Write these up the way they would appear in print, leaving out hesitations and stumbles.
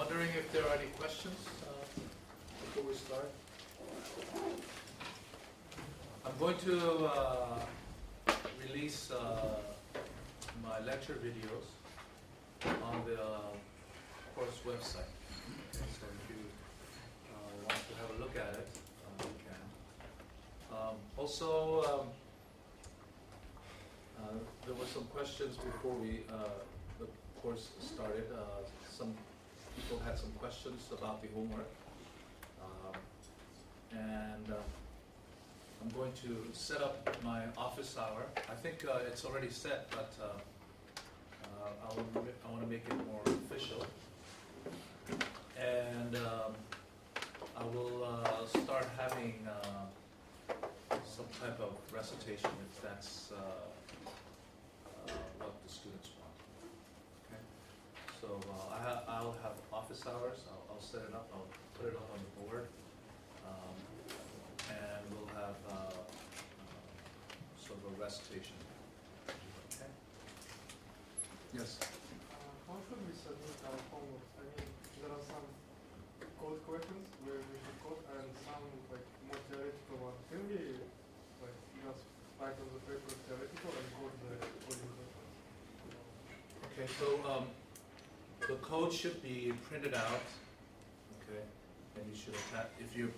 wondering if there are any questions before we start. I'm going to release my lecture videos on the course website. Okay, so if you want to have a look at it, you can. Also, there were some questions before the course started. Some people had some questions about the homework. I'm going to set up my office hour. I think it's already set, but I want to make it more official. And I will start having some type of recitation if that's what the students want. Okay. So I'll have office hours. I'll set it up. I'll put it up on the board. And we'll have sort of a recitation. Okay. Yes. How should we submit our homework? I mean, there are some code questions where we should code and some like more theoretical ones. Can we like just write on the paper theoretical and code the coding questions? Okay, so the code should be printed out. Okay, and you should attach if you.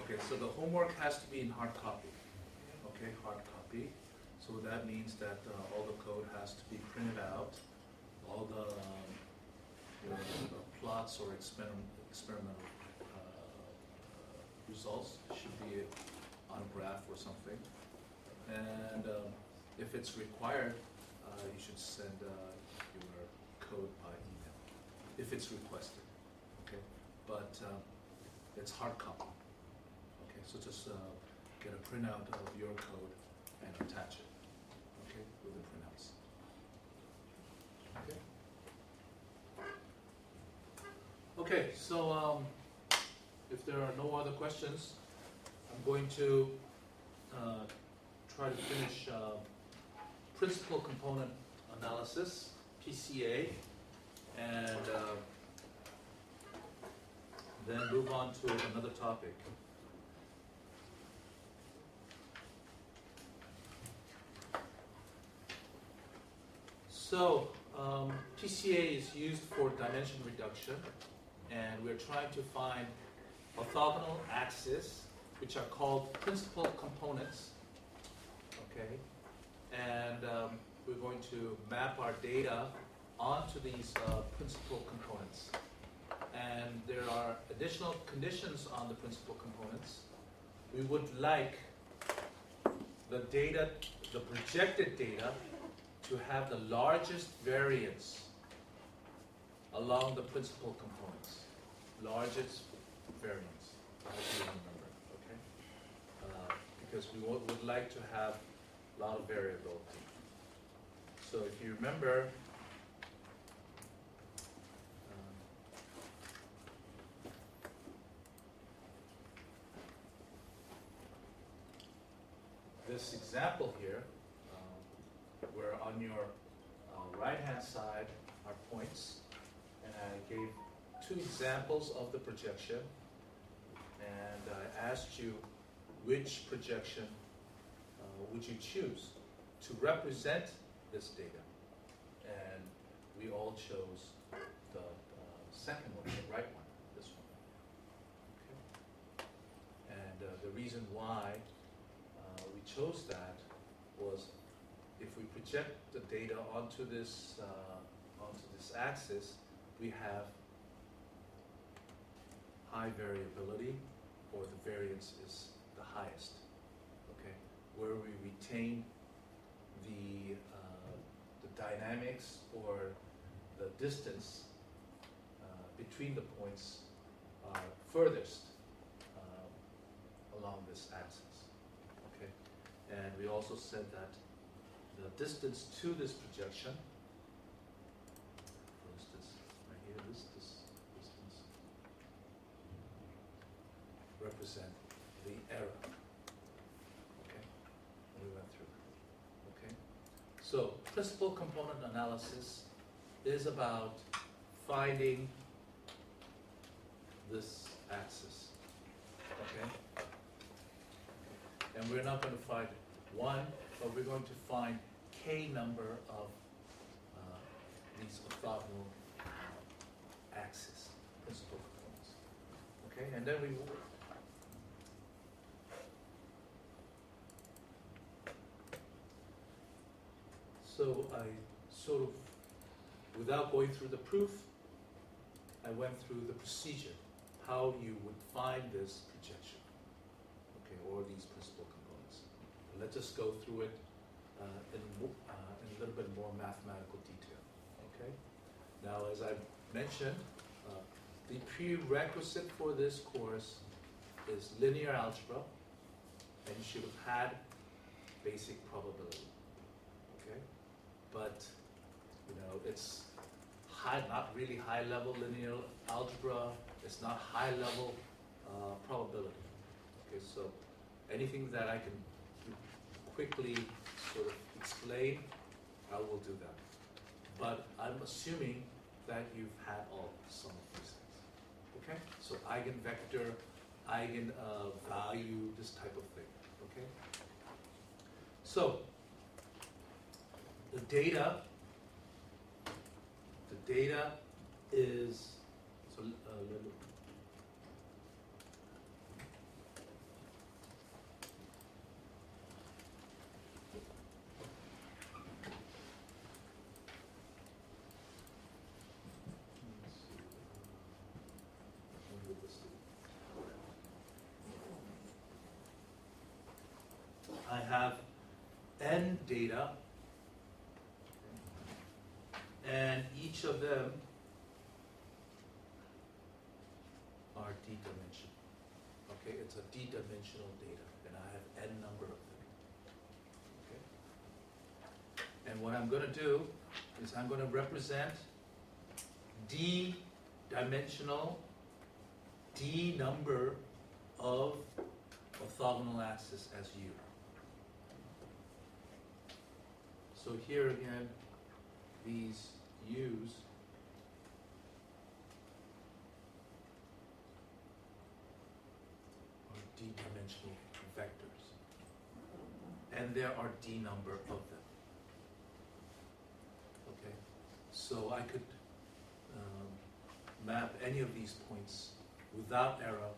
Okay, so the homework has to be in hard copy. Okay, hard copy. So that means that all the code has to be printed out. All the plots or experimental results should be on a graph or something. And if it's required, you should send your code by email if it's requested. Okay, but it's hard copy. Okay, so just get a printout of your code and attach it. Okay, with the printouts. Okay. Okay, so if there are no other questions, I'm going to try to finish principal component analysis, PCA, and then move on to another topic. So, PCA is used for dimension reduction, and we're trying to find orthogonal axes, which are called principal components. Okay, and we're going to map our data onto these principal components. And there are additional conditions on the principal components. We would like the data, the projected data, to have the largest variance along the principal components. Largest variance. I hope you remember, okay? Because we would like to have a lot of variability. So if you remember, this example here, where on your right-hand side are points, and I gave two examples of the projection, and I asked you which projection would you choose to represent this data, and we all chose the second one, the right one, this one. Okay. And the reason why we chose that was if we project the data onto this axis, we have high variability, or the variance is the highest. Okay, where we retain the dynamics or the distance between the points are furthest along this axis. Okay, and we also said that the distance to this projection, for instance, right here, this distance, represent the error. Okay, and we went through. Okay, so principal component analysis is about finding this axis, okay? And we're not going to find one, but we're going to find k number of these orthogonal axes, principal components, okay? And then we will. So I sort of, without going through the proof, I went through the procedure, how you would find this projection, okay, or these principal components. Let's just go through it in a little bit more mathematical detail, okay? Now, as I mentioned, the prerequisite for this course is linear algebra, and you should have had basic probability, okay? But, you know, it's not really high-level linear algebra. It's not high-level probability. Okay, so anything that I can quickly sort of explain, I will do that. But I'm assuming that you've had some of these things. Okay, so eigenvector, eigenvalue, this type of thing. Okay. So the data is, so I have n data, and each of them are d-dimensional. Okay, it's a d-dimensional data, and I have n number of them. Okay, and what I'm going to do is I'm going to represent d-dimensional d number of orthogonal axis as u. So here again, these u's are d-dimensional vectors, and there are d number of them. Okay, so I could map any of these points without error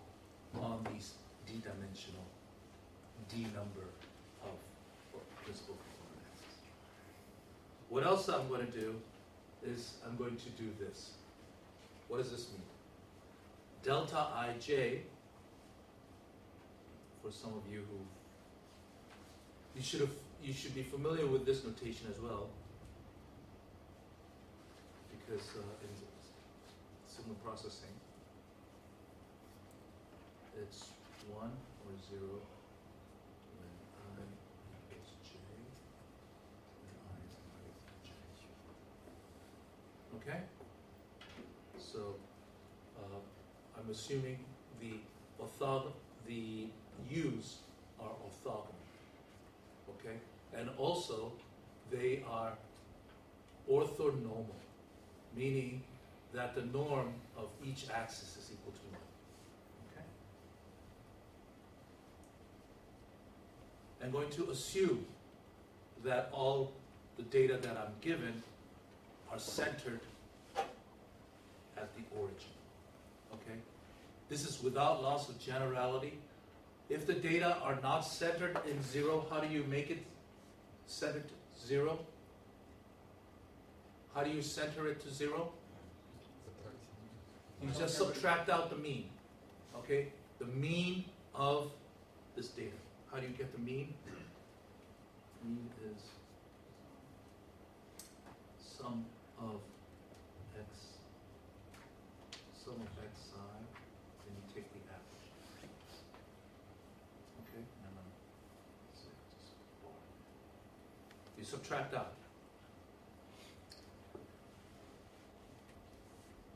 on these d-dimensional d number of principal component axes. What else I'm going to do is I'm going to do this. What does this mean? Delta ij, for some of you who, you should be familiar with this notation as well, because in signal processing, it's 1 or 0 when I equals j, and I is j. Okay? So I'm assuming the u's are orthogonal. Okay? And also they are orthonormal, meaning that the norm of each axis is equal to 1. Okay? I'm going to assume that all the data that I'm given are centered at the origin. Okay? This is without loss of generality. If the data are not centered in 0, how do you make it centered to 0? How do you center it to 0? You just subtract out the mean. Okay? The mean of this data. How do you get the mean? Mean is sum of xi, then you take the average. Okay? You subtract out.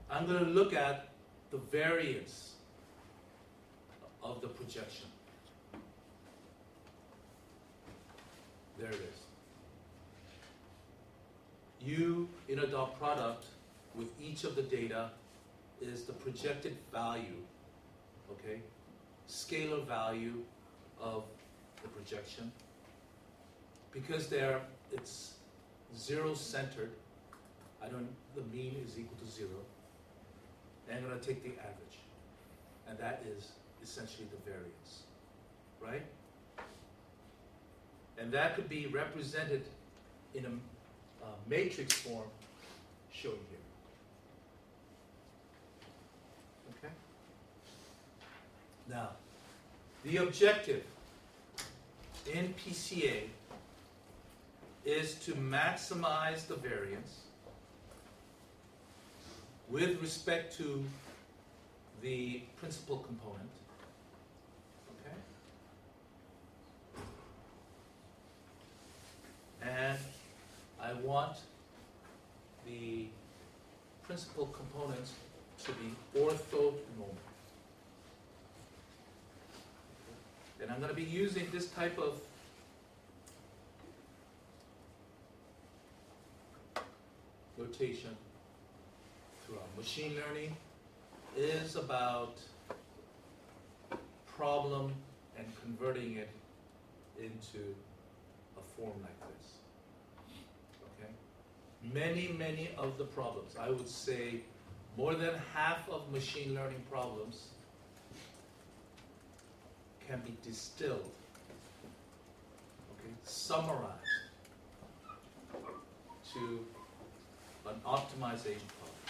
I'm going to look at the variance of the projection. There it is. U in a dot product with each of the data is the projected value, okay, scalar value of the projection. Because it's zero-centered, the mean is equal to 0, and I'm going to take the average, and that is essentially the variance, right? And that could be represented in a matrix form shown here. Okay? Now, the objective in PCA is to maximize the variance with respect to the principal component. Okay? And I want the principal components to be orthonormal. And I'm going to be using this type of notation throughout. Machine learning is about problem and converting it into a form like this. Okay? Many of the problems, I would say more than half of machine learning problems can be distilled, okay, summarized to an optimization problem.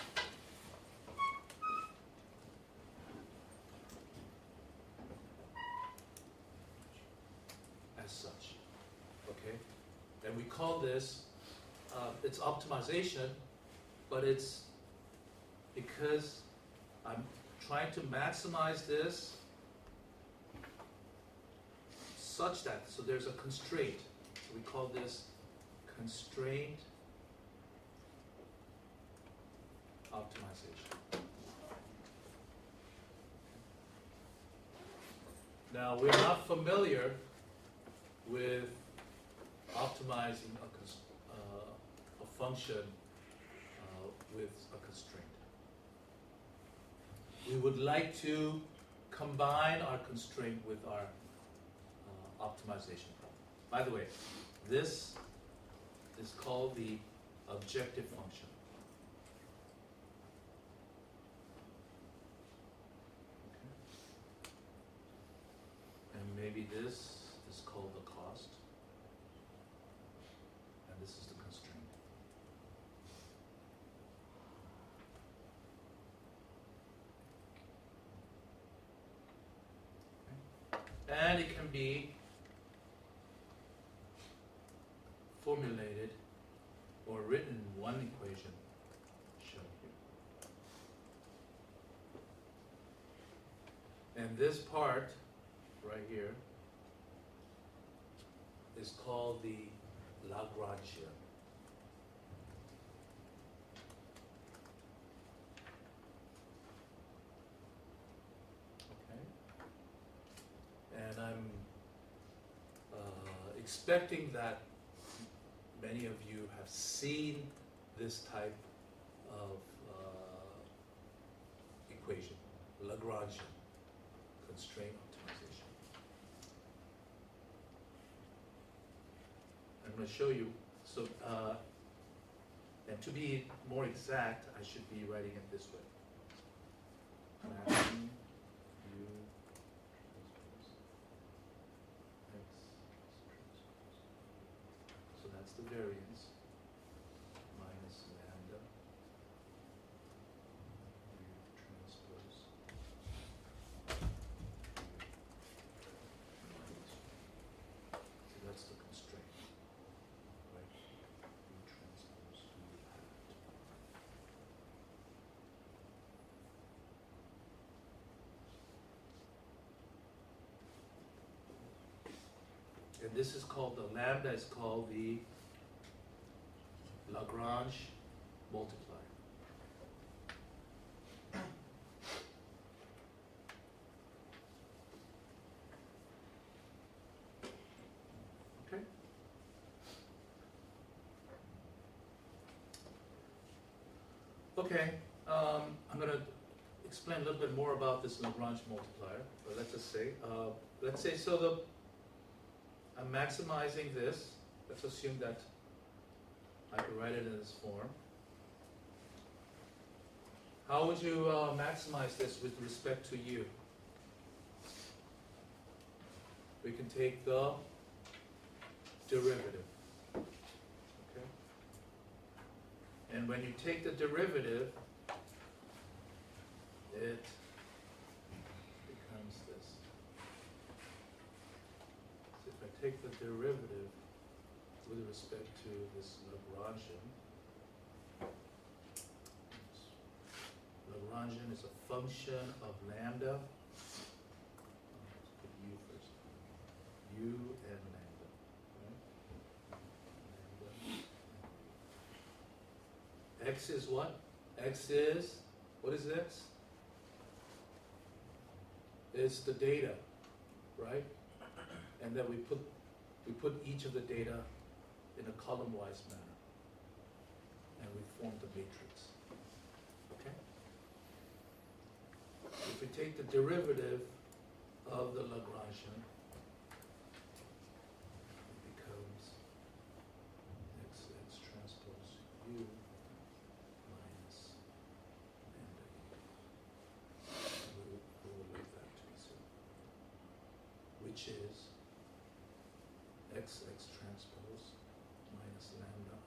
As such, okay? And we call this, it's optimization, but it's because I'm trying to maximize this such that, so there's a constraint. So we call this constraint optimization. Now, we're not familiar with optimizing a function with a constraint. We would like to combine our constraint with our optimization problem. By the way, this is called the objective function. Okay. And maybe this is called the cost, and this is the constraint. Okay. And it can be formulated or written in one equation shown here. And this part right here is called the Lagrangian. Okay. And I'm expecting that many of you have seen this type of equation, Lagrangian constraint optimization. I'm going to show you. So, and to be more exact, I should be writing it this way. Maximum U transpose X transpose. So that's the variance minus lambda U transpose minus. So that's the constraint, right? U transpose U hat. And this is called, the lambda is called the Lagrange multiplier. Okay? Okay, I'm going to explain a little bit more about this Lagrange multiplier. But let's just say, I'm maximizing this. Let's assume that I can write it in this form. How would you maximize this with respect to u? We can take the derivative. Okay? And when you take the derivative, it becomes this. So if I take the derivative with respect to this Lagrangian, Lagrangian is a function of lambda. Let's put u first. U and lambda. Right? Lambda. X is what? X is, what is X? It's the data, right? And then we put each of the data in a column-wise manner, and we form the matrix. Okay? If we take the derivative of the Lagrangian, it becomes x transpose u minus lambda e. We'll leave that to be zero, which is x transpose minus lambda I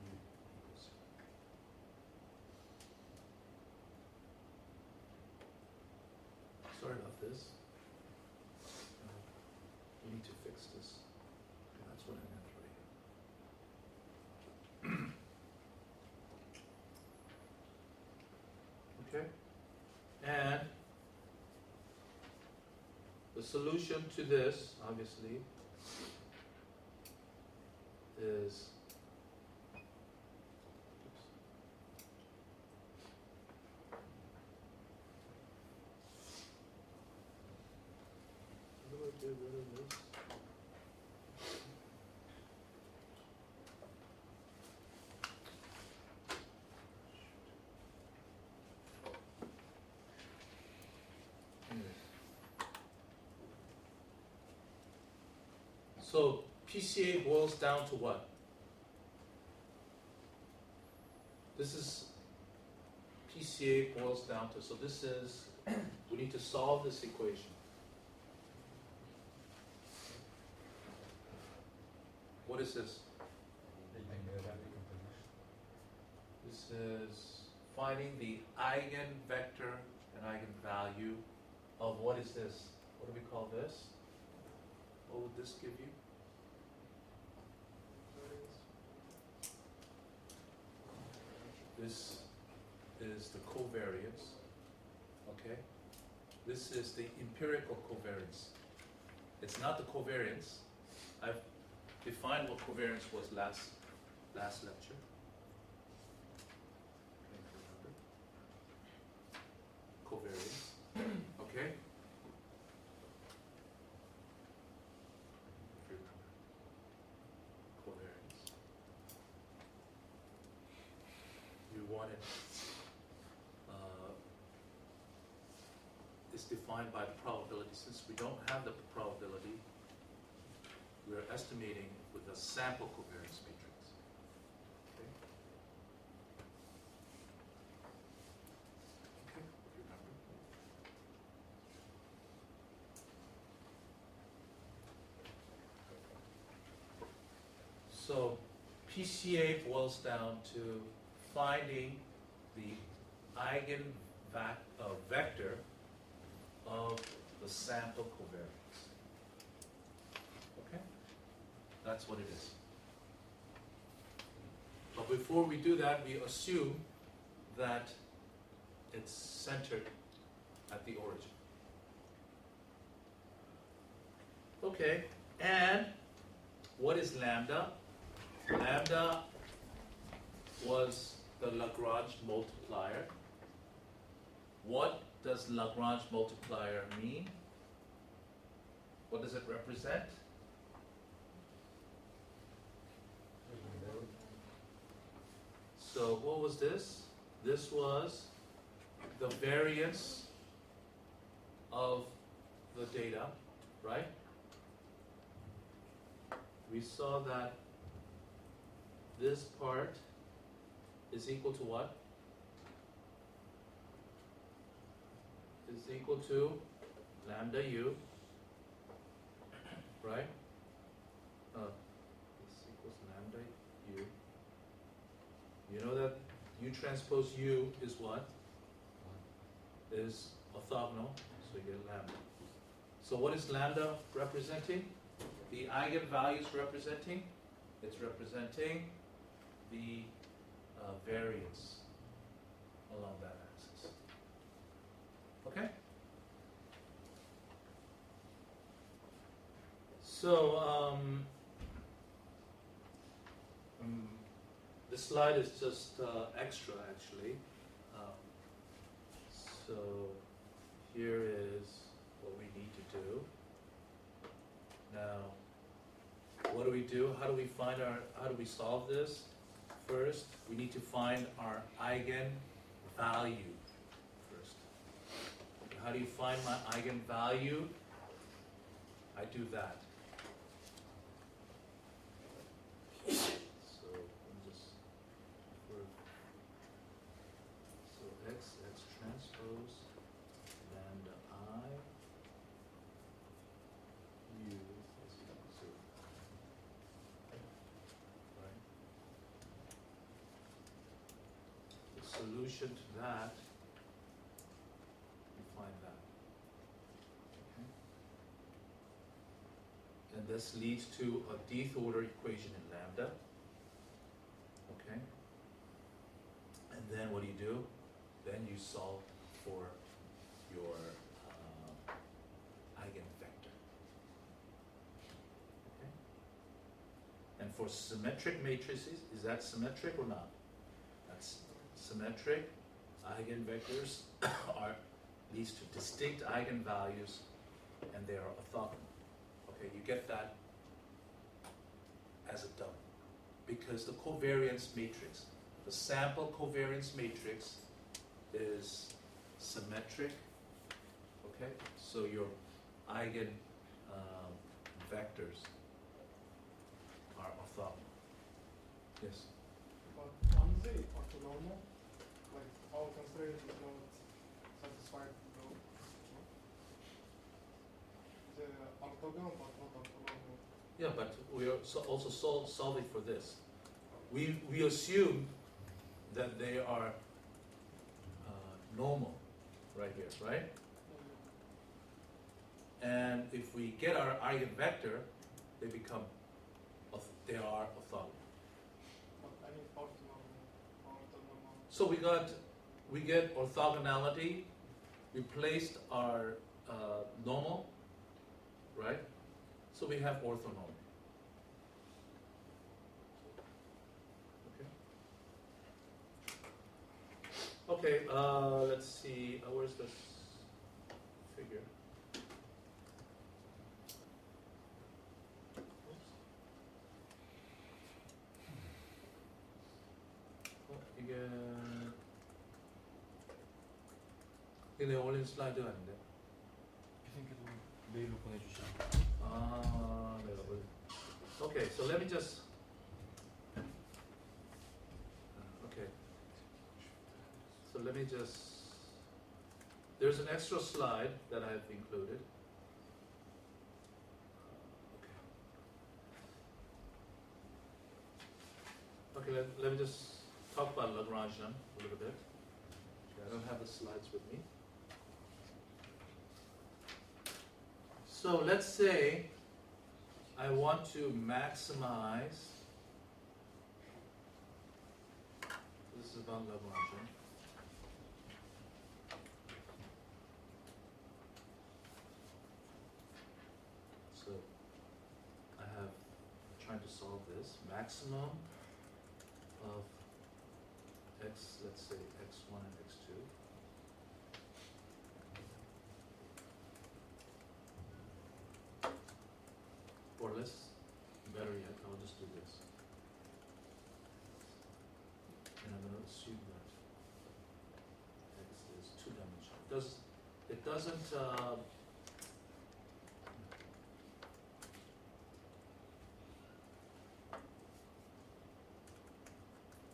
u equals zero. Sorry about this. We need to fix this. That's what I meant right here. Okay? And the solution to this, obviously, is how do I get rid of this? Anyways. So PCA boils down to what? This is PCA boils down to, so this is, we need to solve this equation. What is this? This is finding the eigenvector and eigenvalue of, what is this? What do we call this? What would this give you? This is the covariance, okay? This is the empirical covariance. It's not the covariance. I've defined what covariance was last lecture. Covariance, okay? Covariance. You want it, is defined by the probability. Since we don't have the probability, we're estimating with a sample covariance matrix. Okay? Okay, remember? So PCA boils down to finding the eigenvector of the sample covariance. Okay? That's what it is. But before we do that, we assume that it's centered at the origin. Okay, and what is lambda? Lambda was the Lagrange multiplier. What does Lagrange multiplier mean? What does it represent? So what was this? This was the variance of the data, right? We saw that this part is equal to what? Is equal to lambda u, right? This equals lambda u. You know that u transpose u is what? Is orthogonal, so you get lambda. So what is lambda representing? The eigenvalues representing? It's representing the variance along that axis. Okay? So, this slide is just extra actually. So, here is what we need to do. Now, what do we do? How do we find how do we solve this? First, we need to find our eigenvalue first. How do you find my eigenvalue? I do that. So, I'm just, so x transpose lambda I u is equal to 0. Right? The solution to that, we find that. Okay? And this leads to a dth order equation in lambda. Okay? And then what do? Then you solve for your eigenvector. Okay? And for symmetric matrices, is that symmetric or not? That's symmetric. Eigenvectors are leads to distinct eigenvalues, and they are orthogonal. Okay, you get that as a dummy. Because the covariance matrix, the sample covariance matrix is symmetric. Okay, so your eigen vectors are orthogonal. Yes? But on the orthonormal, like all constraints is not satisfied though. The orthogonal but not orthonormal. Yeah, but we are also solving for this. We assume that they are normal right here, right? And if we get our eigenvector, they become, they are orthogonal. But I need orthonormal. So we get orthogonality. We placed our normal, right? So we have orthonormal. Okay, let's see, where's this figure? 이게 내가 올린 슬라이드가 아닌데. 메일로 보내주시면. 내가 Okay, so let me just. Okay. So let me just. There's an extra slide that I've included. Okay, let me just talk about Lagrangian a little bit. Okay, I don't have the slides with me. So let's say I want to maximize. This is about Lagrangian. So I have trying to solve this maximum of x, let's say x1 and x2. Or less, better yet, I'll just do this. And I'm going to doesn't,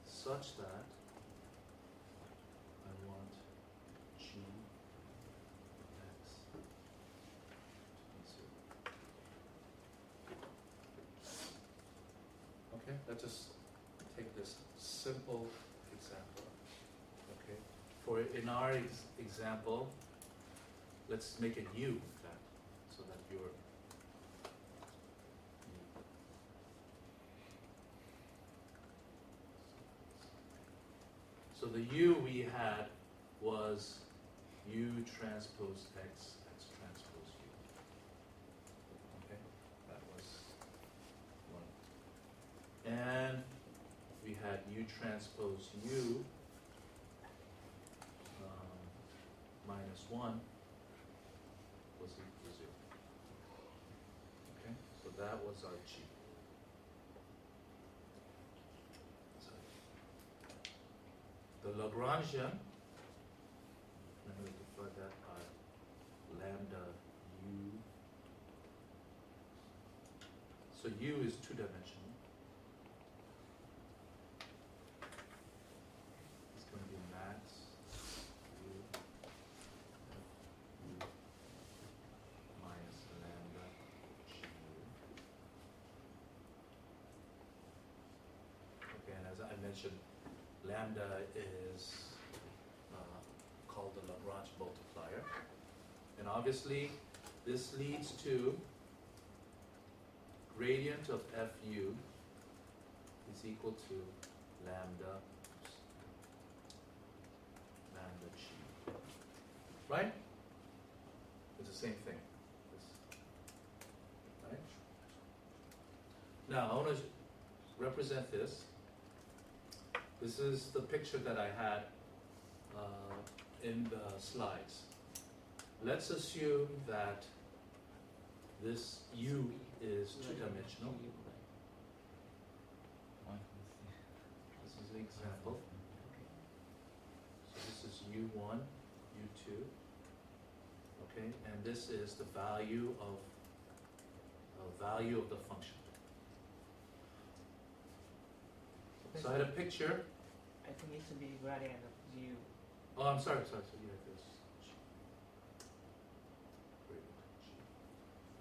such that I want G X to be 0. Okay, let's just take this simple example. Okay, for in our example, let's make it U, in fact, so that you're so the U we had was U transpose X, X transpose U. Okay, that was one. And we had U transpose U minus 1 was equal to 0. Okay, so that was our G. The Lagrangian, I'm going to divide that by lambda U. So U is two-dimensional. It's going to be max U F U minus lambda G U. Okay, and as I mentioned, lambda is called the Lagrange multiplier. And obviously, this leads to gradient of Fu is equal to lambda G. Right? It's the same thing. Right? Now, I want to represent this. This is the picture that I had in the slides. Let's assume that this U is two-dimensional. This is an example. So this is U1, U2. Okay, and this is the value of the function. So I had a picture. I think it should be gradient of U. Oh, I'm sorry. So you have this.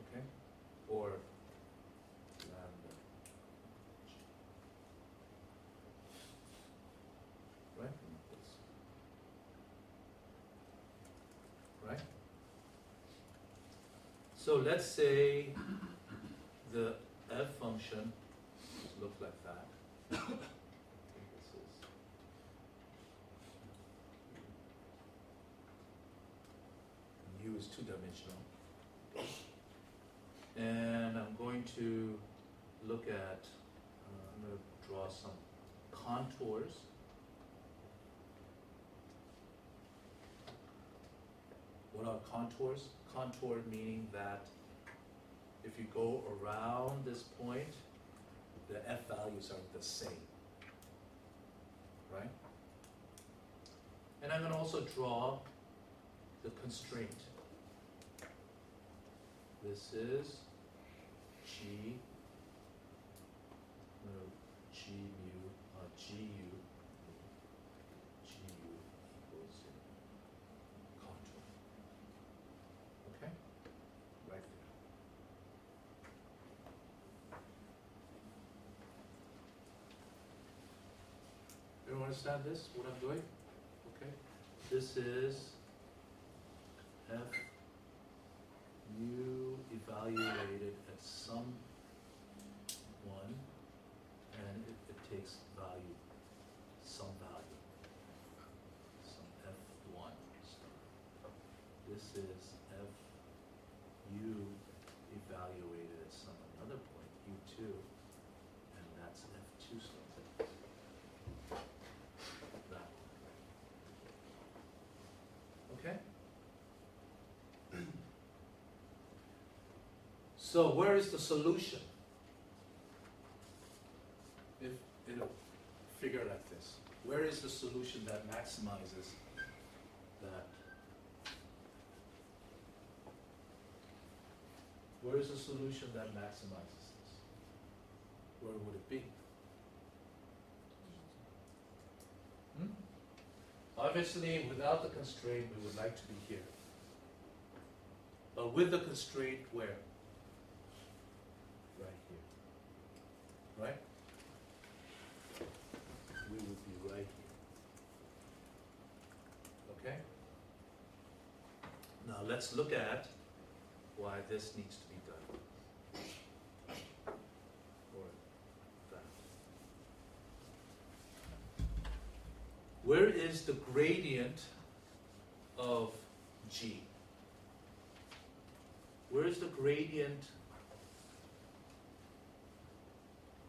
Okay, or lambda G. Right? Right? So let's say the f function looks like that. This is U is two-dimensional. And I'm going to look at, I'm going to draw some contours. What are contours? Contour meaning that if you go around this point, the f values are the same. Right? And I'm going to also draw the constraint. This is G, G mu, Gu equals contour. Okay? Right there. Everyone understand this, what I'm doing? Okay? This is F U evaluated at some one, and it takes value, some F1 star. This is Fu evaluated at some another point, U2, and that's F2 star. That one. Okay? So where is the solution? If in a figure like this, where is the solution that maximizes that Where is the solution that maximizes this? Where would it be? Hmm? Obviously, without the constraint, we would like to be here. But with the constraint, where? Right here. Right? We would be right here. Okay? Now let's look at why this needs to be done. Or that. Where is the gradient of G? Where is the gradient?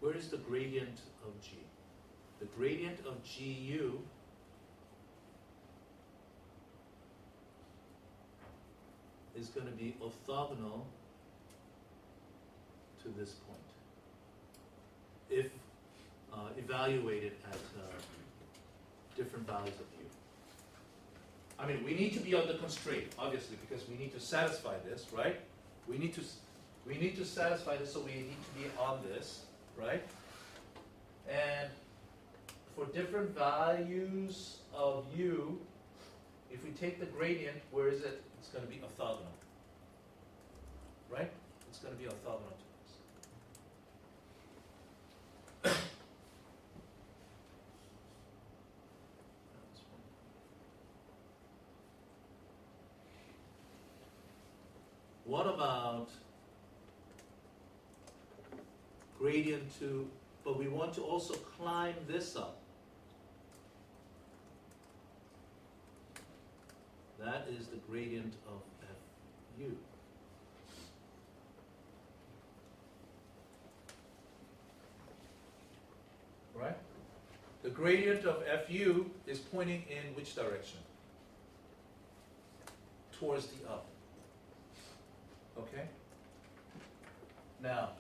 Where is the gradient of G? The gradient of GU is going to be orthogonal to this point if evaluated at different values of u. I mean, we need to be on the constraint, obviously, because we need to satisfy this, right? We need to satisfy this, so we need to be on this, right? And for different values of u, if we take the gradient, where is it? It's going to be orthogonal, right? It's going to be orthogonal to this. What about gradient to, but we want to also climb this up. That is the gradient of fu. Right? The gradient of fu is pointing in which direction? Towards the up. Okay? Now,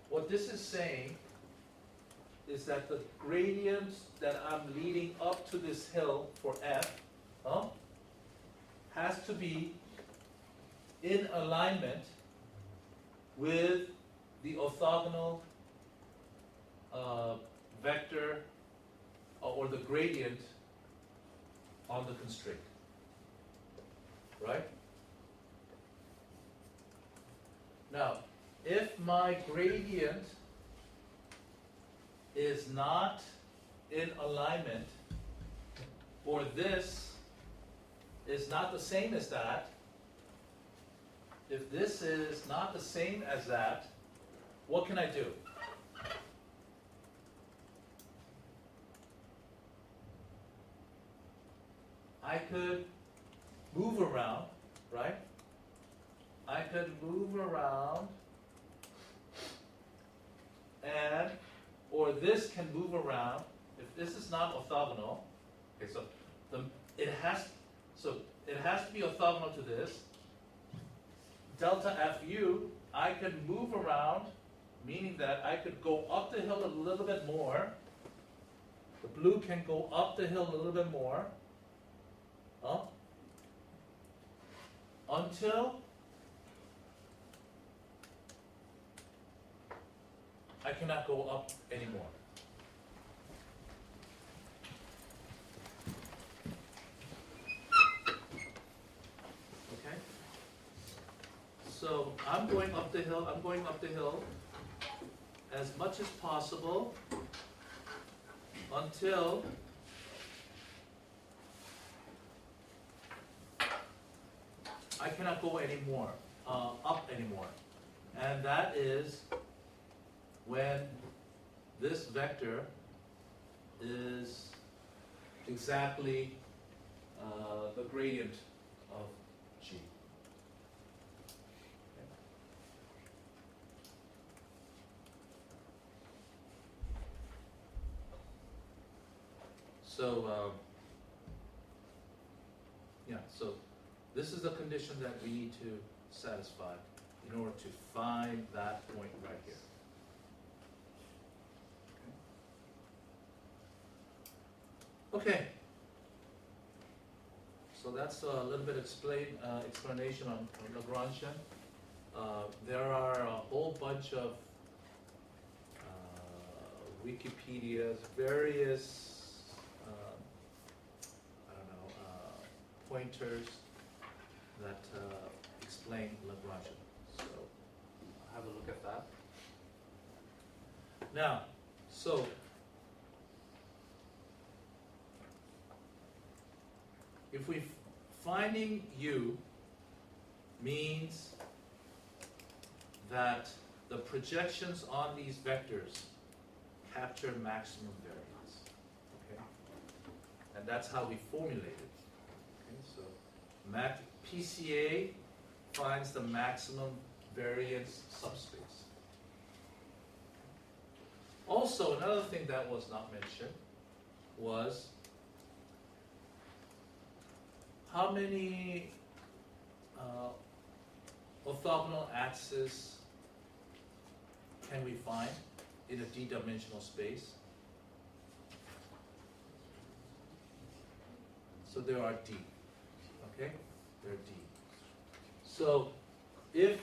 what this is saying is that the gradient that I'm leading up to this hill for f, has to be in alignment with the orthogonal vector or the gradient on the constraint. Right? Now, if my gradient is not in alignment, or this is not the same as that, if this is not the same as that, what can I do? I could move around, right? I could move around, and, or this can move around. If this is not orthogonal, okay, so it has to be orthogonal to this. Delta fu, I could move around, meaning that I could go up the hill a little bit more. The blue can go up the hill a little bit more, until I cannot go up anymore. Okay? So I'm going up the hill as much as possible until I cannot go anymore, up anymore. And that is when this vector is exactly the gradient of G. Okay. So, so this is the condition that we need to satisfy in order to find that point right here. Okay, so that's a little bit explanation on Lagrangian. There are a whole bunch of Wikipedia's various, I don't know, pointers that explain Lagrangian. So have a look at that. Now, so if we finding U means that the projections on these vectors capture maximum variance. Okay? And that's how we formulate it. Okay? So PCA finds the maximum variance subspace. Also, another thing that was not mentioned was how many orthogonal axes can we find in a d-dimensional space? So there are d. Okay? There are d. So if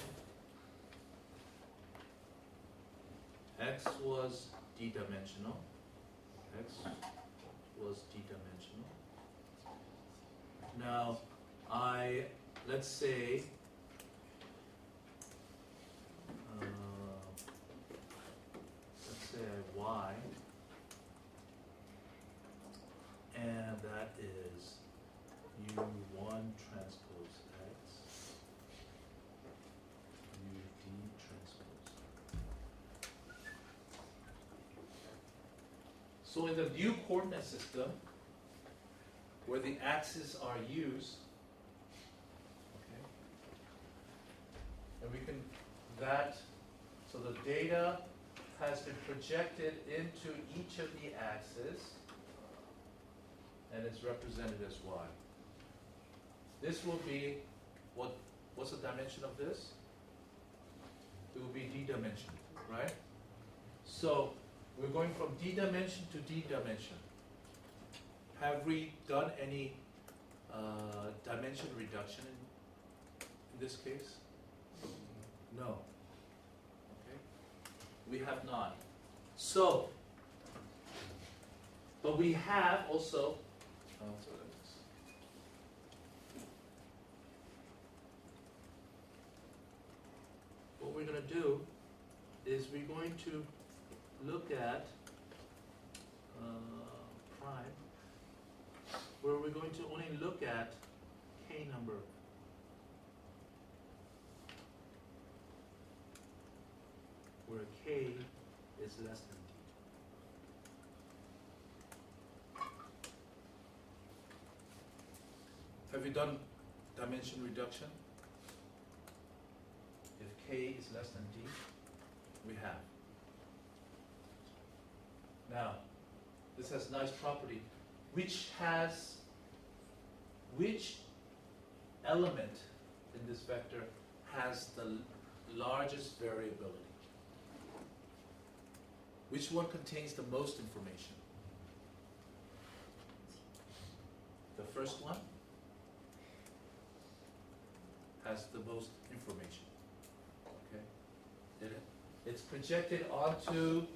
x was d-dimensional, now let's say y, and that is u1 transpose x, ud transpose. So in the new coordinate system, where the axes are used, okay, and we can, so the data has been projected into each of the axes, and it's represented as y. This will be, what's the dimension of this? It will be d-dimension, right? So we're going from d-dimension to d-dimension. Have we done any dimension reduction in this case? No. Okay. We have not. So, but we have also, what we're going to do is we're going to look at prime, where we're going to only look at k number. Where k is less than d. Have you done dimension reduction? If k is less than d, we have. Now, this has a nice property. Which element in this vector has the largest variability? Which one contains the most information? The first one has the most information. Okay? It's projected onto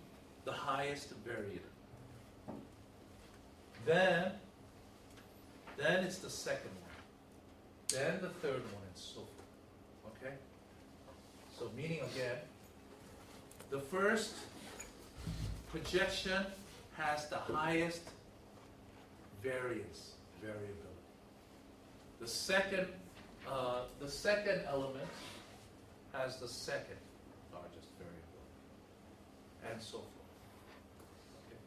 the highest variable. Then it's the second one. Then the third one, and so forth. Okay? So meaning again, the first projection has the highest variability. The second element has the second largest variability, and so forth. Okay.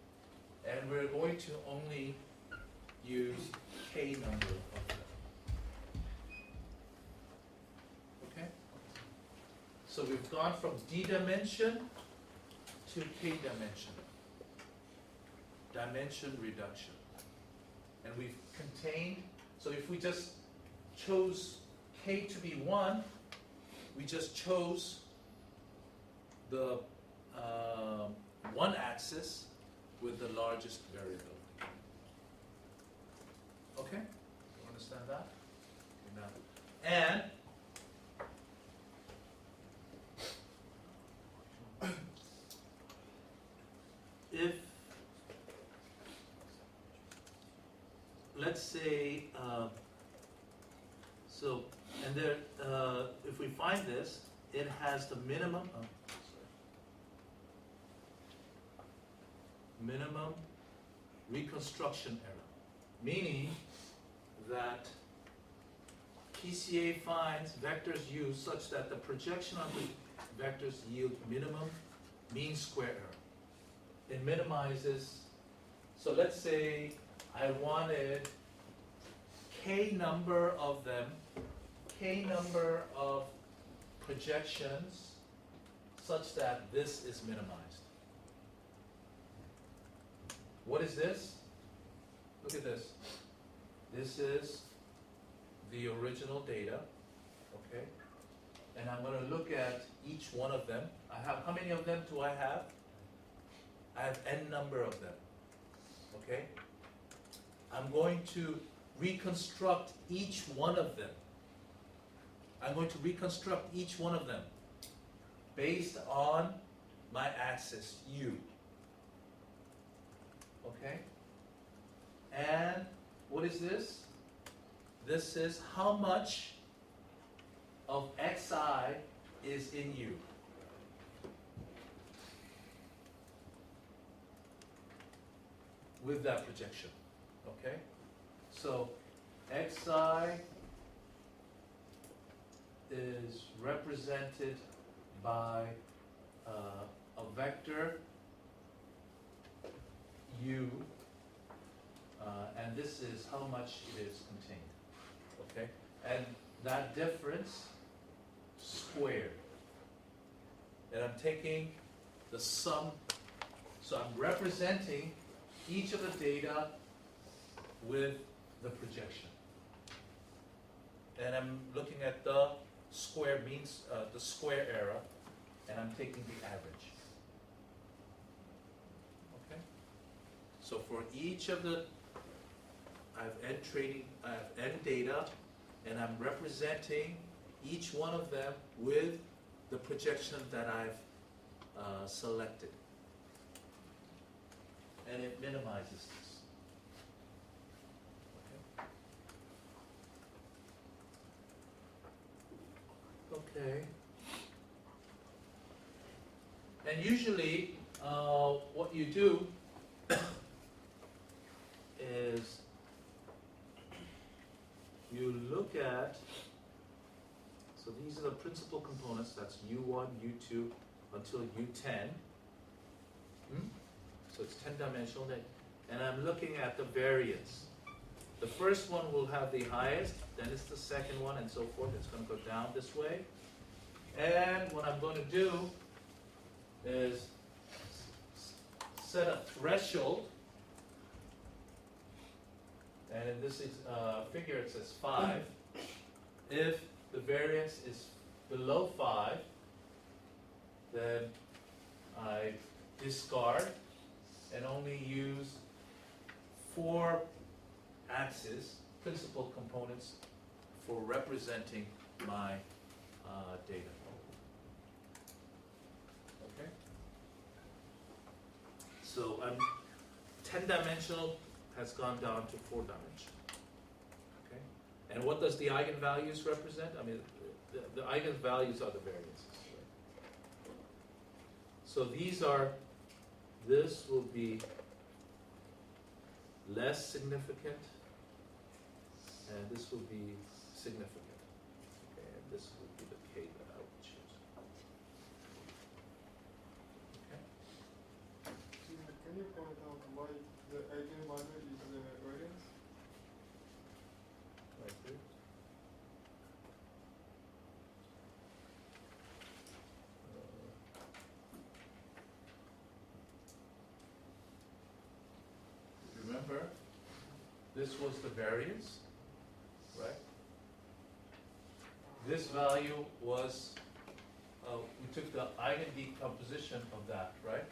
And we're going to only use k number of them. Okay? So we've gone from d dimension to k dimension. Dimension reduction. And we've contained, so if we just chose k to be 1, we just chose the one axis with the largest variability. Okay? You understand that? Okay, now, and if, let's say, so, and there, if we find this, it has the minimum, minimum reconstruction error, meaning that PCA finds vectors used such that the projection of the vectors yield minimum mean square error. It minimizes, so let's say I wanted k number of them, k number of projections such that this is minimized. What is this? Look at this. This is the original data, okay? And I'm going to look at each one of them. I have, how many of them do I have? I have n number of them, okay? I'm going to reconstruct each one of them. I'm going to reconstruct each one of them based on my axis, u. Okay? And what is this? This is how much of xi is in u. With that projection. Okay? So xi is represented by a vector u, and this is how much it is contained. Okay? And that difference squared. And I'm taking the sum, so I'm representing each of the data with the projection. And I'm looking at the square means, the square error, and I'm taking the average. Okay? So for each of the, I have n data, and I'm representing each one of them with the projection that I've selected. And it minimizes this. Okay. And usually, what you do is you look at, so these are the principal components, that's U1, U2, until U10. So it's 10-dimensional, and I'm looking at the variance. The first one will have the highest, then it's the second one, and so forth. It's going to go down this way. And what I'm going to do is set a threshold, and in this figure it says 5. If the variance is below 5, then I discard and only use 4 axes, principal components, for representing my data. Okay? So 10-dimensional has gone down to 4-dimensional. Okay? And what does the eigenvalues represent? I mean, the eigenvalues are the variances. Right? So these are, this will be less significant, and this will be significant. Okay, and this will be the k that I would choose. Okay. Can you point out why the eigenvalue is the variance? Right there. Remember, this was the variance, right? This value was, we took the eigendecomposition of that, right?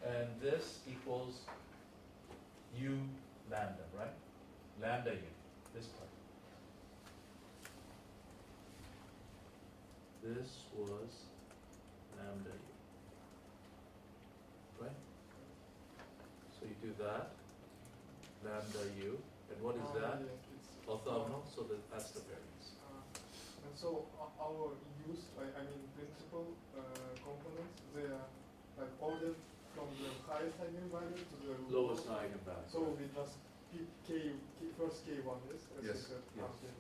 And this equals u lambda, right? Lambda u, this part. This was lambda u. you that, lambda u, and what is that? Yeah, it's Orthogonal, so that's the variance. And so our use, I mean principal components, they are like ordered from the highest eigenvalue to the Lowest eigenvalue. So we just pick first K1, yes? As you Yes, said. yes. Okay.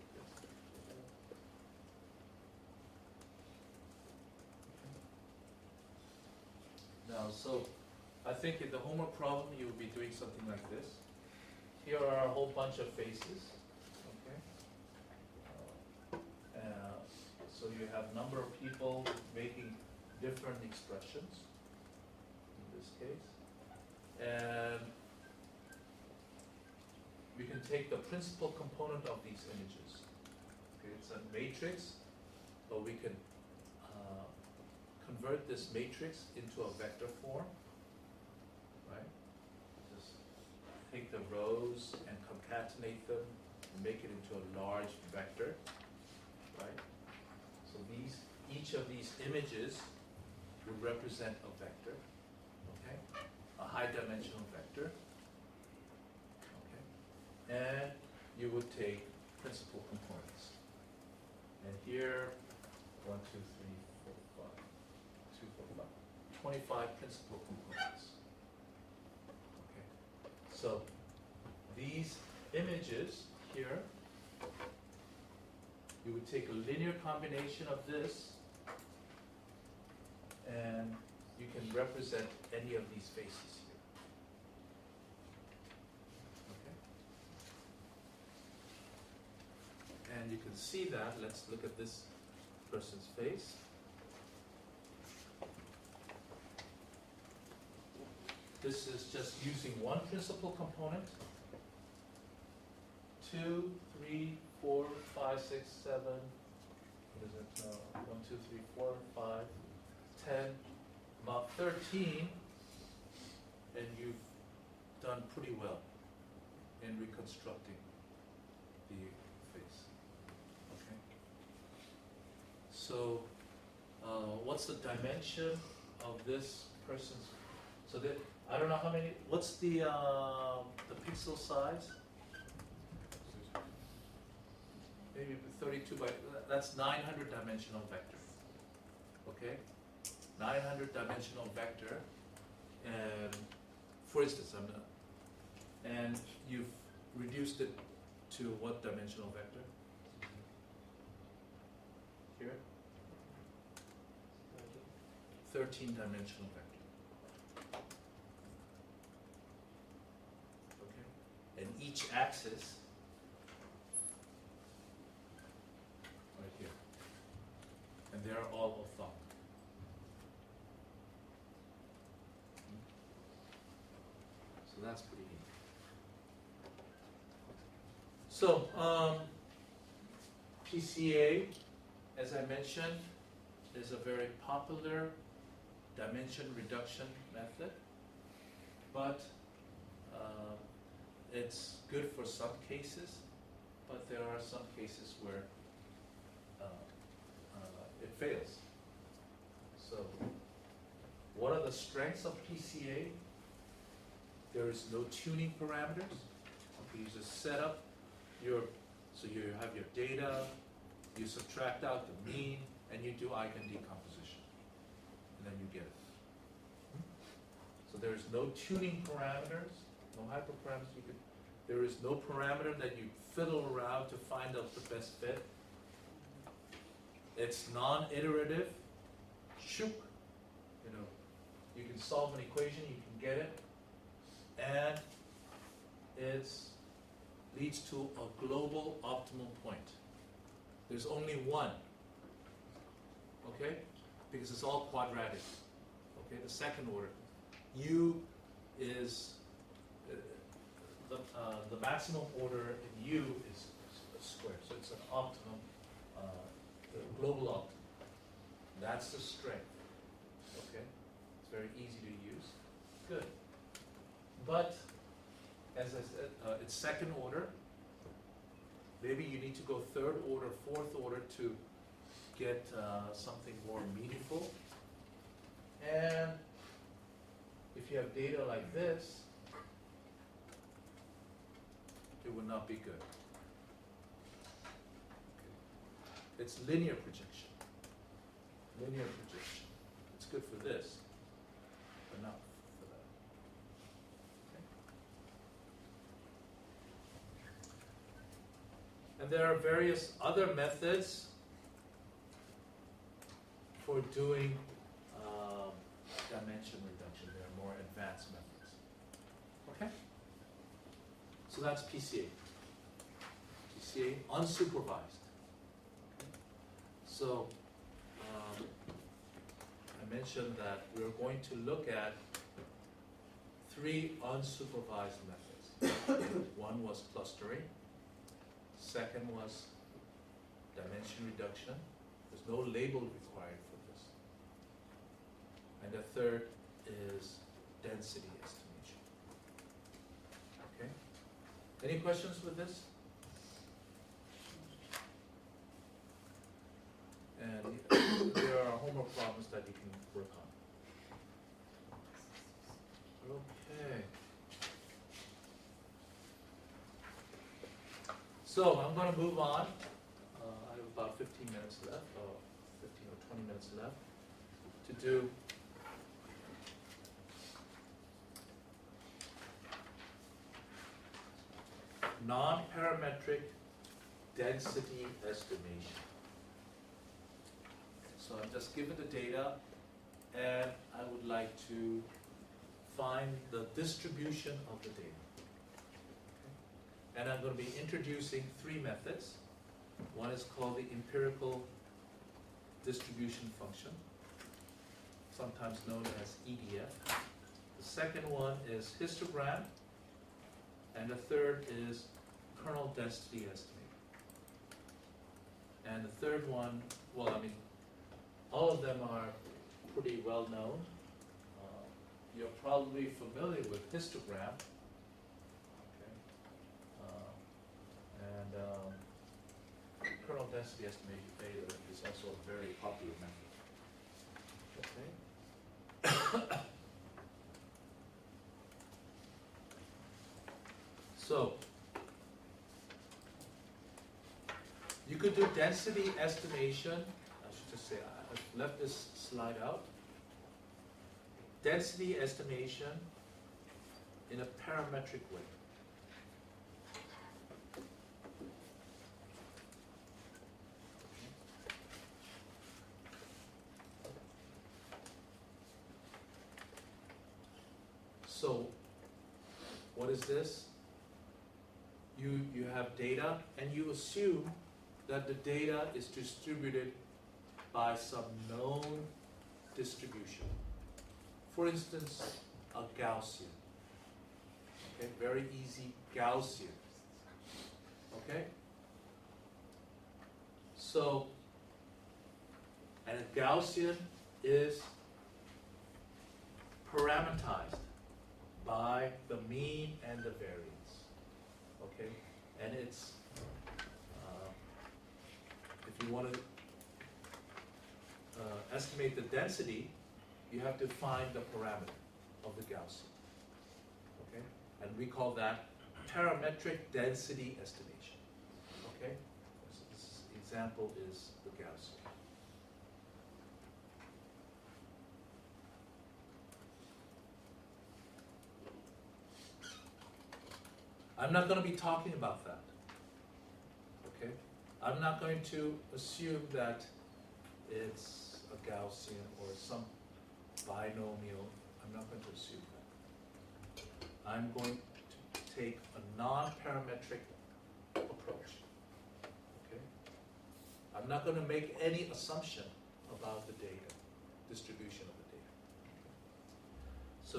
Now, so I think in the homework problem you'll be doing something like this. Here are a whole bunch of faces. Okay. So you have number of people making different expressions in this case, and we can take the principal component of these images. Okay, it's a matrix, but we can convert this matrix into a vector form, right? Just take the rows and concatenate them and make it into a large vector, right? So each of these images would represent a vector, okay? A high dimensional vector, okay? And you would take principal components. And here, 1, 2, 3, 4, 5. 2, 4, 5. 25 principal components. Okay. So these images here, you would take a linear combination of this, and you can represent any of these faces here. Okay. And you can see that. Let's look at this person's face. This is just using one principal component. 2, 3, 4, 5, 6, 7. What is it? 1, 2, 3, 4, 5, 10, about 13, and you've done pretty well in reconstructing the face. Okay. So, what's the dimension of this person's? So that I don't know how many. What's the pixel size? Maybe 32 by. That's 900 dimensional vector. Okay, 900 dimensional vector, and for instance, and you've reduced it to what dimensional vector? Here, 13 dimensional vector. Okay, and each axis right here, and they're all orthogonal. So that's pretty neat. So PCA, as I mentioned, is a very popular dimension reduction method, but it's good for some cases, but there are some cases where it fails. So what are the strengths of PCA? There is no tuning parameters. Okay, you just set up so you have your data, you subtract out the mean, and you do eigendecomposition, and then you get it. So there is no tuning parameters, no hyperparameters. There is no parameter that you fiddle around to find out the best fit. It's non-iterative. Shoop. You can solve an equation, you can get it, and it leads to a global optimal point. There's only one, okay? Because it's all quadratic, okay? The second order. U is, the maximum order in U is a square, so it's an optimum, global optimum. That's the strength, okay? It's very easy to use. Good. But, as I said, it's second order. Maybe you need to go third order, fourth order to get something more meaningful. And if you have data like this, it would not be good. It's linear projection. Linear projection. It's good for this, but not for that. Okay. And there are various other methods for doing dimension reduction. There are more advanced methods. Okay? So that's PCA. PCA unsupervised. Okay. So I mentioned that we're going to look at 3 unsupervised methods. One was clustering. Second was dimension reduction. There's no label required for this. And the third is density estimation. Okay? Any questions with this? And there are homework problems that you can work on. Okay. So I'm going to move on. I have about 15 minutes left, or 15 or 20 minutes left, to do non-parametric density estimation. So I'm just given the data, and I would like to find the distribution of the data. And I'm going to be introducing 3 methods. One is called the empirical distribution function, sometimes known as EDF. The second one is histogram, and the third is kernel density estimate. And the third one, well, I mean, all of them are pretty well known. You're probably familiar with histogram. Okay. And kernel density estimation is also a very popular method. Okay. So, you could do density estimation. I should just say, I've left this slide out. Density estimation in a parametric way. So, what is this? You have data, and you assume that the data is distributed by some known distribution. For instance, a Gaussian. Okay, very easy Gaussian. Okay? So, and a Gaussian is parameterized by the mean and the variance. Okay? And it's, if you want to estimate the density, you have to find the parameter of the Gaussian. Okay? And we call that parametric density estimation. Okay? So this example is the Gaussian. I'm not going to be talking about that. Okay? I'm not going to assume that it's a Gaussian or some binomial. I'm not going to assume that. I'm going to take a non-parametric approach. Okay? I'm not going to make any assumption about the data, distribution of the data. So,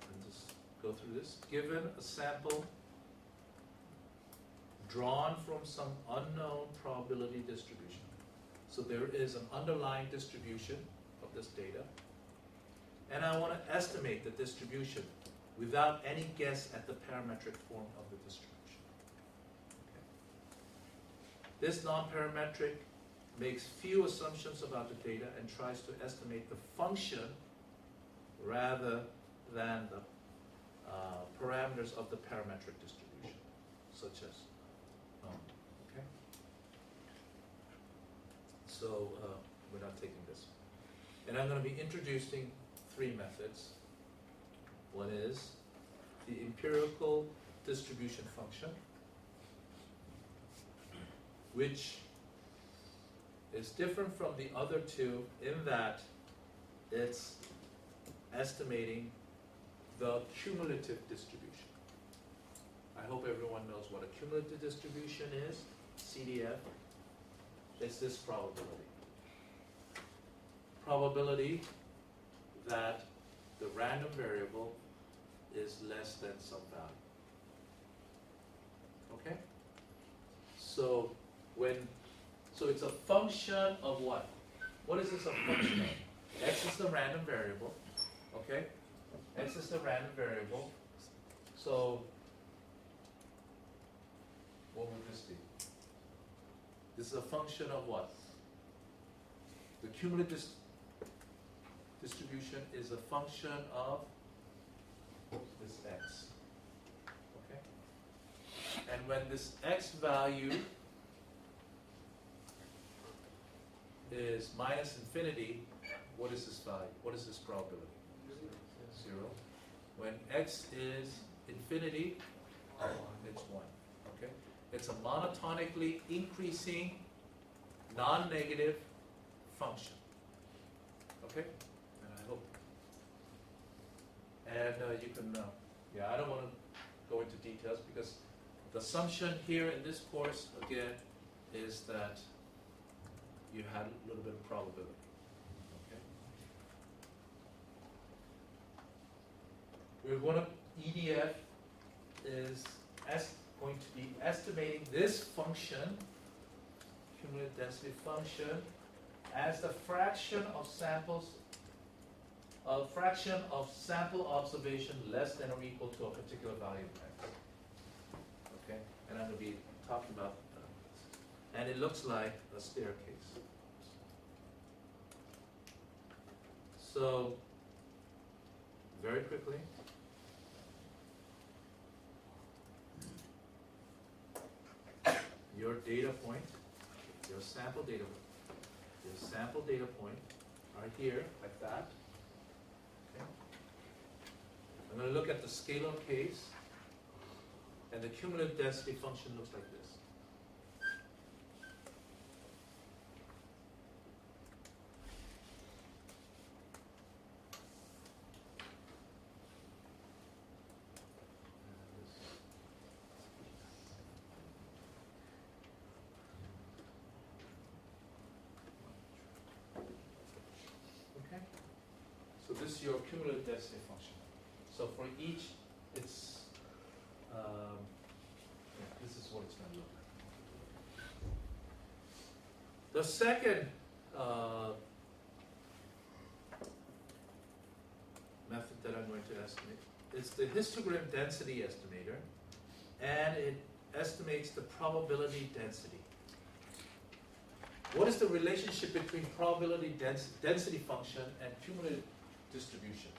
I'll just go through this. Given a sample drawn from some unknown probability distribution. So there is an underlying distribution of this data, and I want to estimate the distribution without any guess at the parametric form of the distribution. Okay. This non-parametric makes few assumptions about the data and tries to estimate the function rather than the parameters of the parametric distribution. such as. Okay? So we're not taking this. And I'm going to be introducing three methods. One is the empirical distribution function, which is different from the other two in that it's estimating the cumulative distribution. I hope everyone knows what a cumulative distribution is. CDF. It's this probability. Probability that the random variable is less than some value. Okay? So it's a function of what? What is this a function of? X is the random variable. Okay? X is the random variable. So what would this be? This is a function of what? The cumulative distribution is a function of this x. Okay? And when this x value is minus infinity, what is this value? What is this probability? 0. When x is infinity, it's 1. Okay? It's a monotonically increasing non-negative function. Okay? And I hope. And you can, yeah, I don't want to go into details because the assumption here in this course, again, is that you had a little bit of probability. Okay? We're going to, EDF is going to be estimating this function, cumulative density function, as the fraction of samples, a fraction of sample observation less than or equal to a particular value of x. Okay, and I'm going to be talking about and it looks like a staircase. So, very quickly, your data point, your sample data point are here, like that. Okay. I'm going to look at the scalar case, and the cumulative density function looks like this. So this is your cumulative density function. So for each, it's this is what it's going to look like. The second method that I'm going to estimate is the histogram density estimator, and it estimates the probability density. What is the relationship between probability density function and cumulative distribution?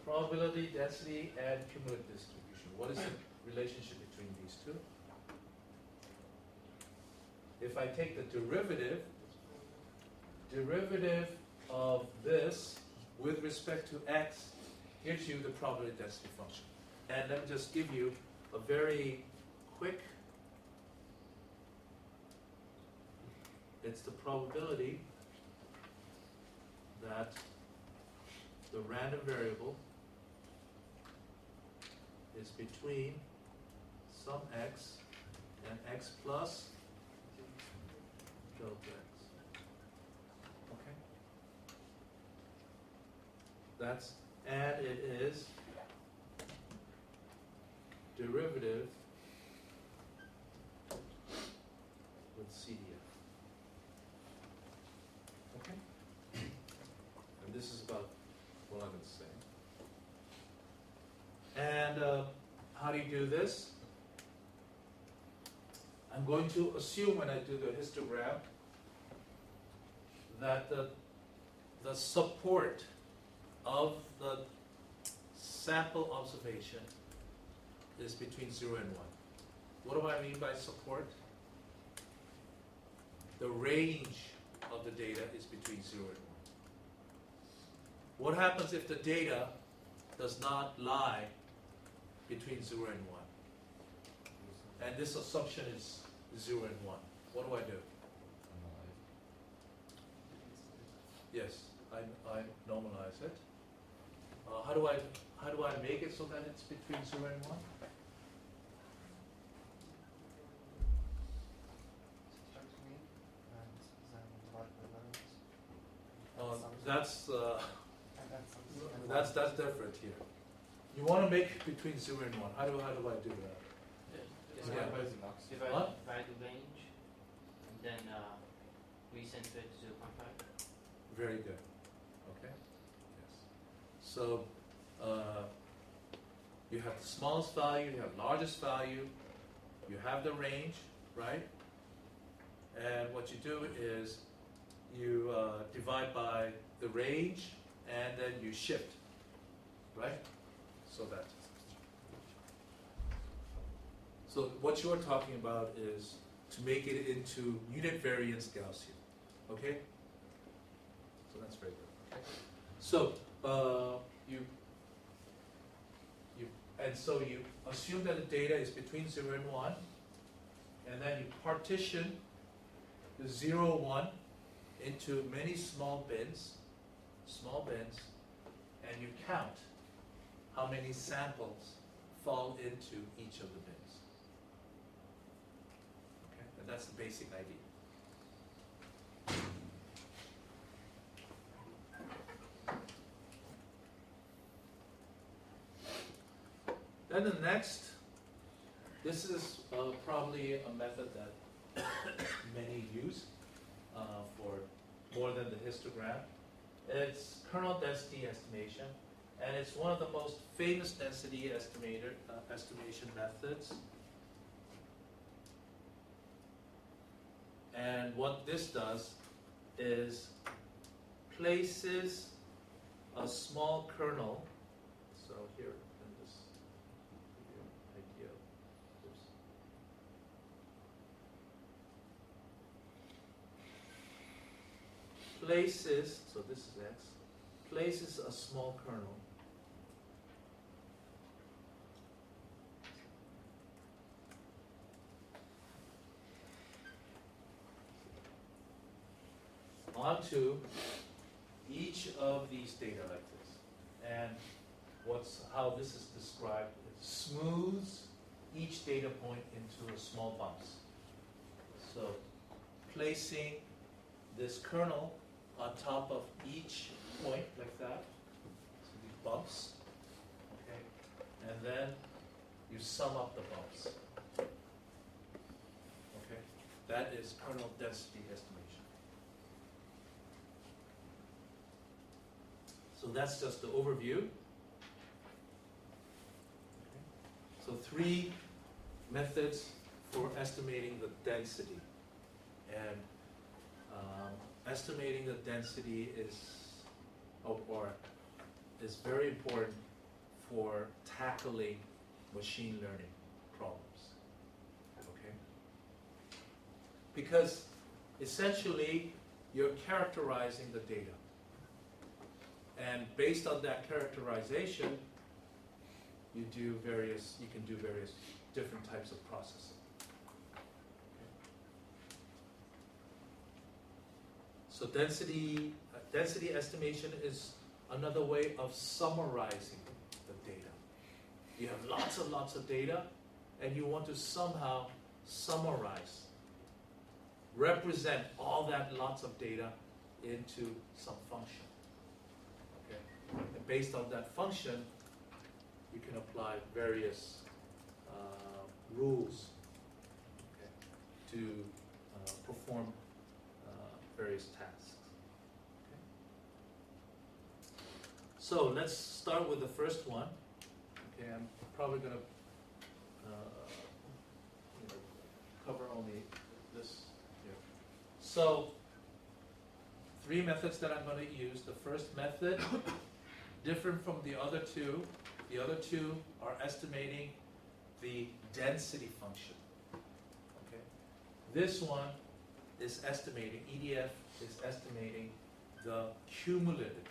Probability density and cumulative distribution. What is the relationship between these two? If I take the derivative of this with respect to x gives you the probability density function. And let me just give you a very quick, it's the probability that the random variable is between some x and x plus delta x. Okay? That's, and it is derivative with CDF. Okay? And this is about what I'm going to say. And how do you do this? I'm going to assume when I do the histogram that the support of the sample observation is between 0 and 1. What do I mean by support? The range of the data is between 0 and 1. What happens if the data does not lie between 0 and 1? And this assumption is 0 and 1. What do I do? Yes, I normalize it. How do I make it so that it's between 0 and 1? That's different here. You want to make between 0 and 1. How do I do that? Divide What? the range, and then recenter it to 0.5. Very good. Okay. Yes. So you have the smallest value, you have largest value, you have the range, right? And what you do is you divide by the range, and then you shift, right? So what you're talking about is to make it into unit variance Gaussian, okay? So that's very good. So you assume that the data is between 0 and 1, and then you partition the 0, 1 into many small bins, and you count how many samples fall into each of the bins. Okay, and that's the basic idea. Then the next, this is probably a method that many use for more than the histogram. It's kernel density estimation, and it's one of the most famous density estimation methods. And what this does is places a small kernel. So here, let me just give you an idea. Oops. Places, so this is X, places a small kernel onto each of these data like this. And how this is described, it smooths each data point into a small bumps. So placing this kernel on top of each point like that, so these bumps, okay, and then you sum up the bumps. Okay, that is kernel density estimation. So that's just the overview. Okay. So 3 methods for estimating the density, and estimating the density is very important for tackling machine learning problems. Okay? Because essentially you're characterizing the data. And based on that characterization, you can do various different types of processing. So density estimation is another way of summarizing the data. You have lots of data, and you want to somehow summarize, represent all that lots of data into some function. Okay? And based on that function, you can apply various rules, okay, to perform various tasks. Okay. So let's start with the first one. Okay, I'm probably going to cover only this here. So 3 methods that I'm going to use. The first method, different from the other two. The other two are estimating the density function. Okay? This one is estimating, EDF is estimating the cumulative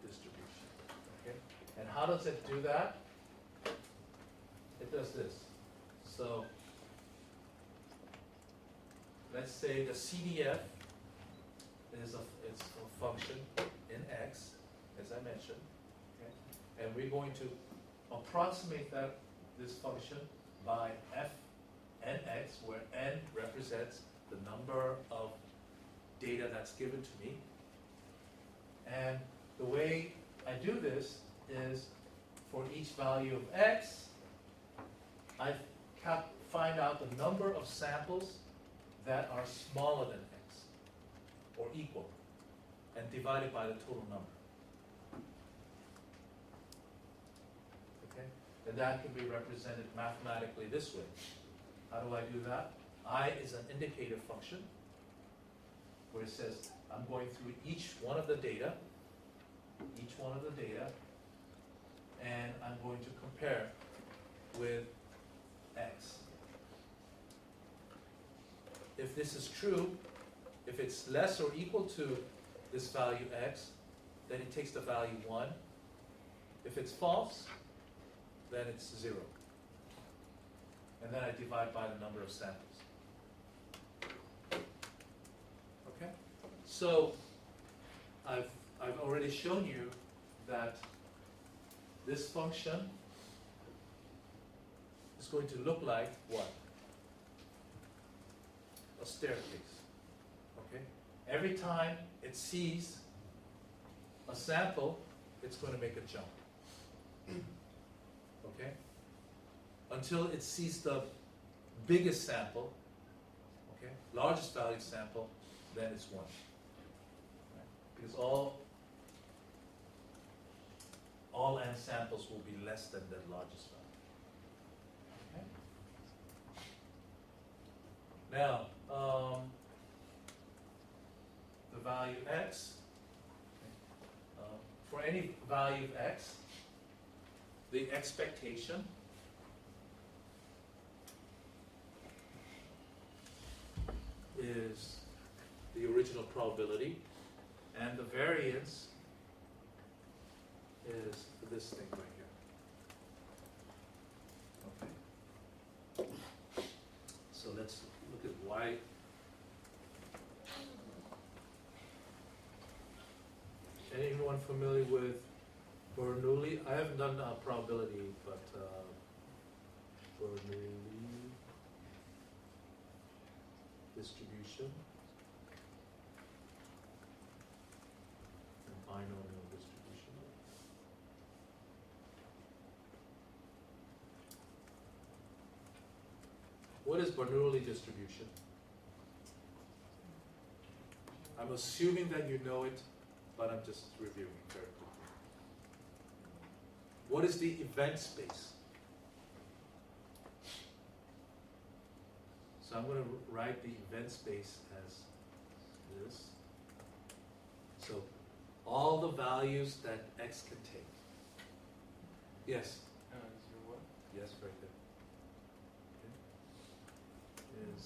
distribution. Okay? And how does it do that? It does this. So let's say the CDF is it's a function in X, as I mentioned. Okay? And we're going to approximate this function by f n x, where n represents the number of data that's given to me. And the way I do this is, for each value of x, I find out the number of samples that are smaller than x, or equal, and divide it by the total number. Okay? And that can be represented mathematically this way. How do I do that? I is an indicator function, where it says I'm going through each one of the data, and I'm going to compare with x. If this is true, if it's less or equal to this value x, then it takes the value 1. If it's false, then it's 0. And then I divide by the number of samples. Okay? So I've already shown you that this function is going to look like what? A staircase. Okay? Every time it sees a sample, it's going to make a jump. Okay? Until it sees the biggest sample, okay, largest value sample, then it's 1. Right? Because all n samples will be less than the largest value. Okay? Now, the value x, for any value of x, the expectation is the original probability, and the variance is this thing right here. Okay. So let's look at why. Anyone familiar with Bernoulli? I haven't done probability, but Bernoulli distribution and binomial distribution. What is Bernoulli distribution? I'm assuming that you know it, but I'm just reviewing very quickly. What is the event space? So I'm going to write the event space as this. So all the values that x can take. Yes? 0, 1. Yes, very good. Okay. Is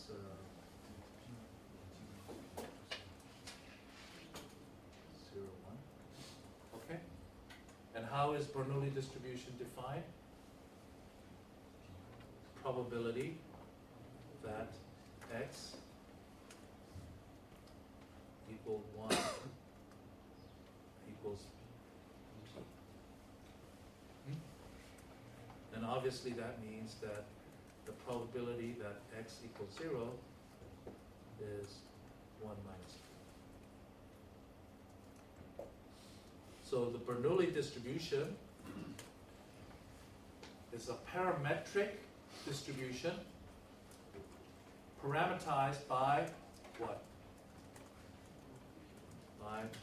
0, 1. Okay. And how is Bernoulli distribution defined? Probability that x equal 1 equals p. And obviously that means that the probability that x equals 0 is 1 minus p. So the Bernoulli distribution is a parametric distribution parameterized by what? By p.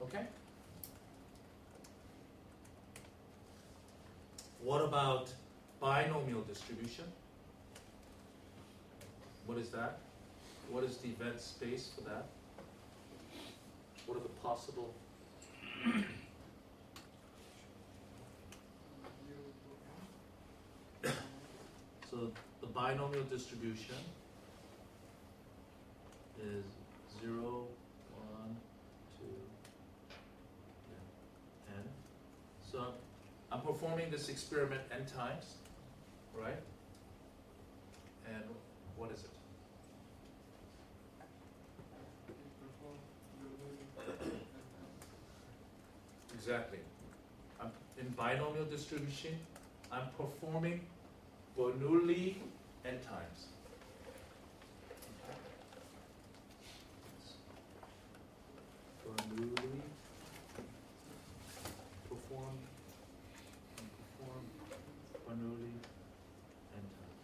Okay? What about binomial distribution? What is that? What is the event space for that? What are the possible? So the binomial distribution is 0, 1, 2, n. So I'm performing this experiment n times, right? And what is it? Exactly. I'm in binomial distribution, I'm performing Bernoulli n times. Bernoulli perform Bernoulli n times.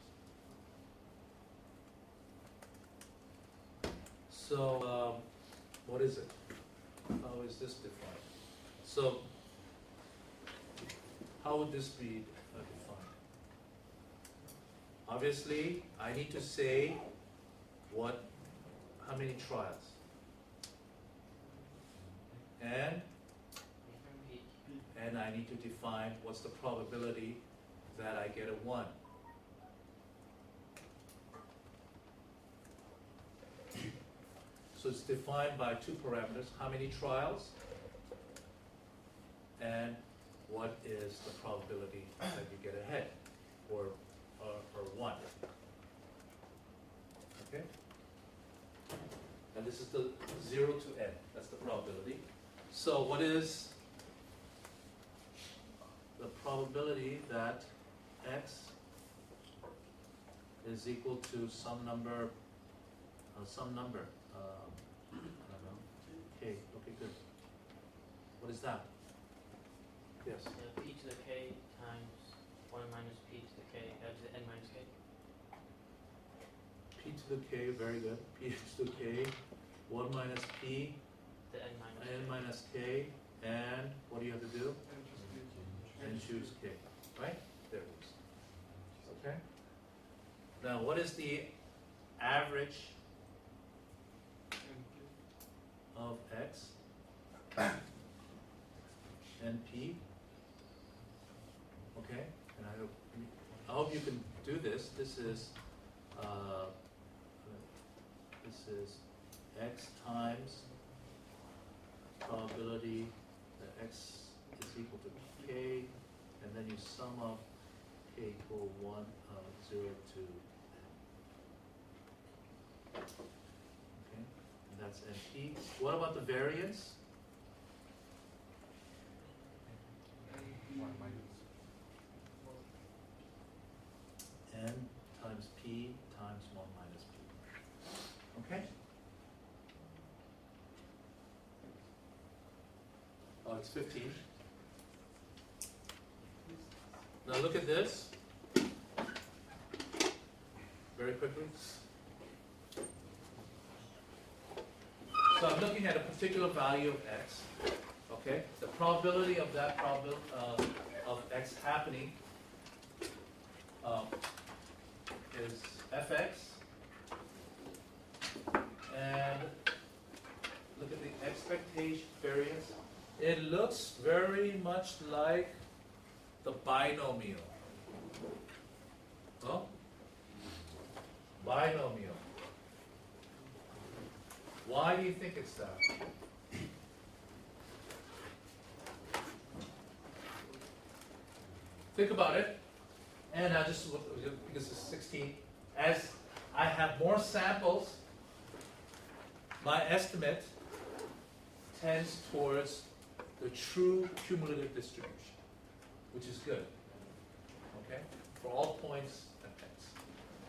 So what is it? How is this defined? So how would this be defined? Obviously, I need to say how many trials, and I need to define what's the probability that I get a 1. So it's defined by two parameters: how many trials, and what is the probability that you get a head, or 1. Okay? And this is the 0 to n. That's the probability. So what is the probability that x is equal to some number, I don't know, k. Okay, good. What is that? Yes. P to the k times 1 minus p to the k, to the n minus k. P to the k, very good. P to the k, 1 minus p, The n minus n minus k, and what do you have to do? And choose k, right? There it is. Okay? Now, what is the average of x and p? Okay? And I hope you can do this. This is x times probability that x is equal to k, and then you sum up k equal 1, 0 to n. Okay, and that's np. What about the variance? N times p times 1 minus p. Okay? Oh, it's 15. Now look at this. Very quickly. So I'm looking at a particular value of x. Okay? The probability of that of x happening is fx. And look at the expectation variance. It looks very much like the binomial. Oh? Binomial. Why do you think it's that? Think about it. And I just, because it's 16, as I have more samples, my estimate tends towards the true cumulative distribution, which is good, okay, for all points and x.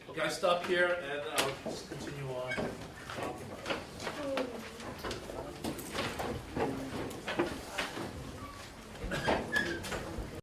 Okay, I stop here and I'll just continue on talking about it.